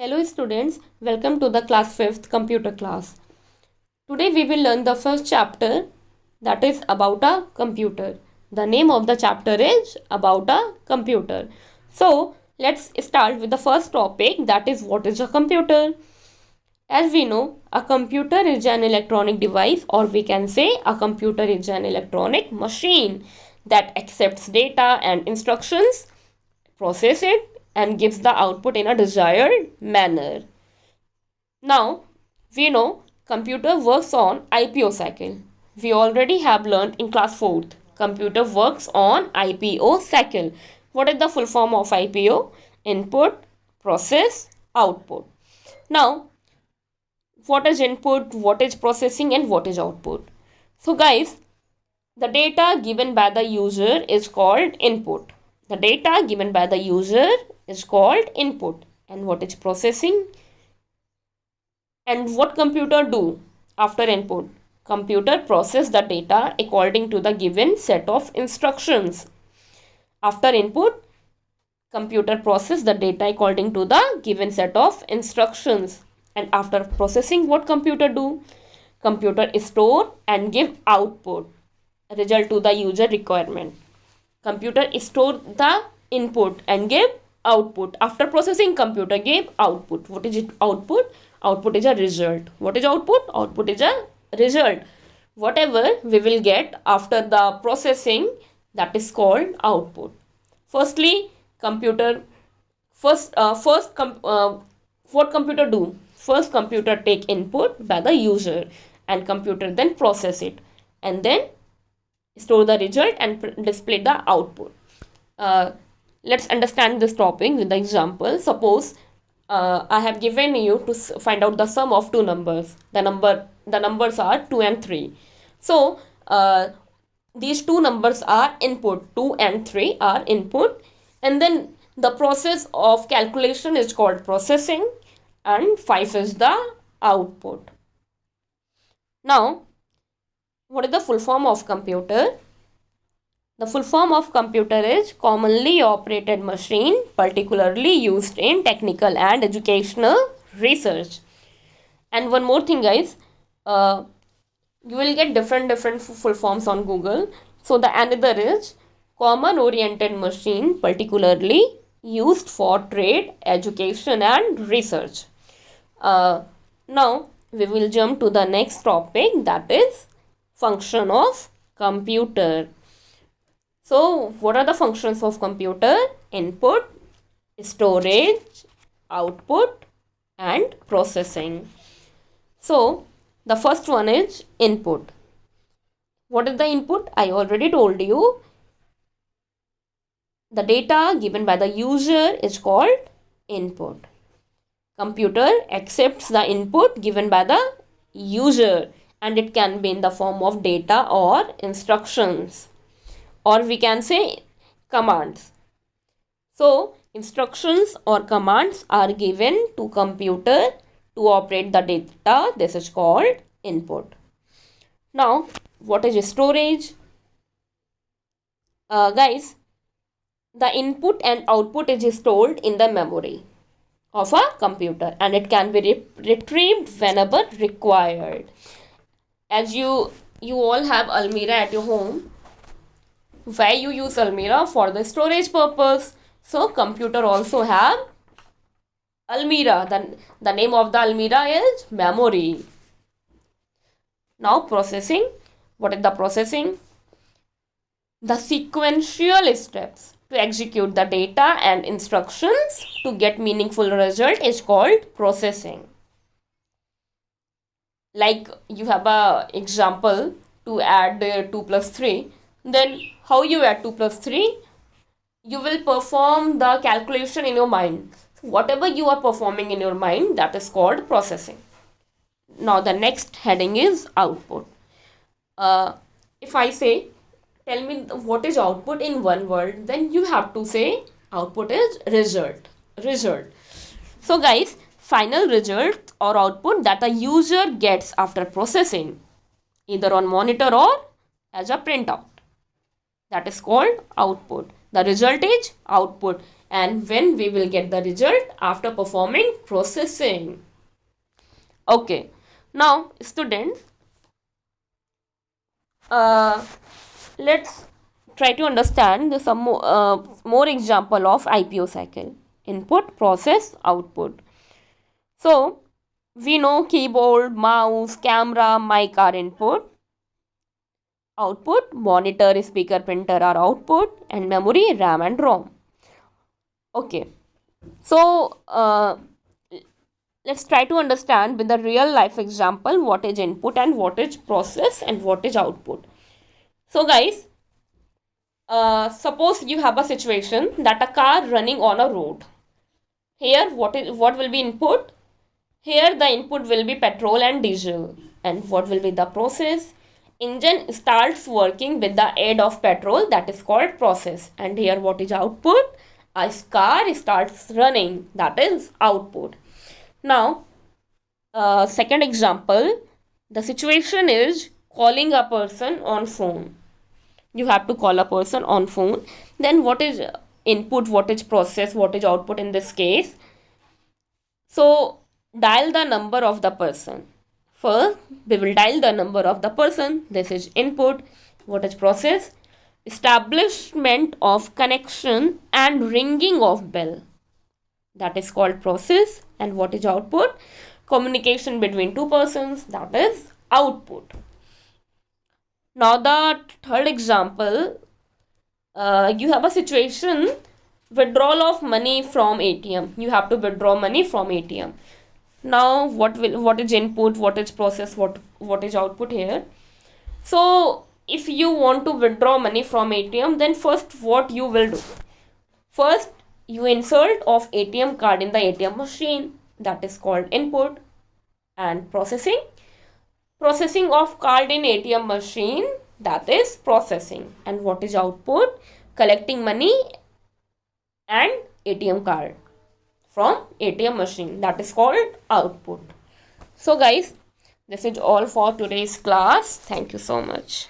Hello students, welcome to the class 5th computer class. Today we will learn the first chapter, that is about a computer. The name of the chapter is about a computer. So let's start with the first topic, that is what is a computer. As we know, a computer is an electronic device, or we can say a computer is an electronic machine that accepts data and instructions, process it, and gives the output in a desired manner. Now, we know computer works on IPO cycle. We already have learned in class 4th. Computer works on IPO cycle. What is the full form of IPO? Input, process, output. Now, what is input, what is processing, and what is output? So guys, the data given by the user is called input. The data given by the user is called input. And what is processing? And what computer do after input? Computer process the data according to the given set of instructions. After input, computer process the data according to the given set of instructions. And after processing, what computer do? Computer store and give output result to the user requirement. Computer store the input and give output. After processing, computer gave output. What is it output? Output is a result. What is output? Output is a result. Whatever we will get after the processing, that is called output. Firstly, computer what computer do? First, computer take input by the user, and computer then process it, and then store the result and display the output. Let's understand this topic with the example. Suppose I have given you to find out the sum of two numbers. The numbers are 2 and 3. So these two numbers are input. 2 and 3 are input, and then the process of calculation is called processing, and 5 is the output. Now, what is the full form of computer? The full form of computer is commonly operated machine, particularly used in technical and educational research. And one more thing, guys, you will get different full forms on Google. So the another is common oriented machine, particularly used for trade, education, and research. Now we will jump to the next topic, that is function of computer. So what are the functions of computer? Input, storage, output, and processing. So the first one is input. What is the input? I already told you. The data given by the user is called input. Computer accepts the input given by the user, and it can be in the form of data or instructions, or we can say commands. So instructions or commands are given to computer to operate the data. This is called input. Now, what is storage? Guys, the input and output is stored in the memory of a computer, and it can be retrieved whenever required. As you all have Almirah at your home, why you use Almirah? For the storage purpose. So computer also have Almirah. The name of the Almirah is memory. Now processing. What is the processing? The sequential steps to execute the data and instructions to get meaningful result is called processing. Like you have a example to add 2 plus 3. Then how you add 2 plus 3? You will perform the calculation in your mind. Whatever you are performing in your mind, that is called processing. Now the next heading is output. If I say, tell me what is output in one word, then you have to say output is result. So guys, final result or output that a user gets after processing, either on monitor or as a printout, that is called output. The result is output, and when we will get the result after performing processing. Okay, now students, let's try to understand some more example of IPO cycle: input, process, output. So we know keyboard, mouse, camera, mic are input. Output, monitor, speaker, printer are output, and memory, RAM and ROM. Okay, so let's try to understand with the real life example what is input and what is process and what is output. So guys, suppose you have a situation that a car running on a road. Here what will be input? Here the input will be petrol and diesel. And what will be the process? Engine starts working with the aid of petrol, that is called process. And here what is output? A car starts running, that is output. Now, second example, the situation is calling a person on phone. You have to call a person on phone. Then what is input, what is process, what is output in this case? So dial the number of the person. First, we will dial the number of the person. This is input. What is process? Establishment of connection and ringing of bell. That is called process. And what is output? Communication between two persons. That is output. Now the third example, you have a situation, withdrawal of money from ATM. You have to withdraw money from ATM. Now what is input, what is process, what is output here? So if you want to withdraw money from ATM, then first what you will do? First you insert of ATM card in the ATM machine. That is called input. And processing of card in ATM machine, that is processing. And what is output? Collecting money and ATM card from ATM machine, that is called output. So guys, this is all for today's class. Thank you so much.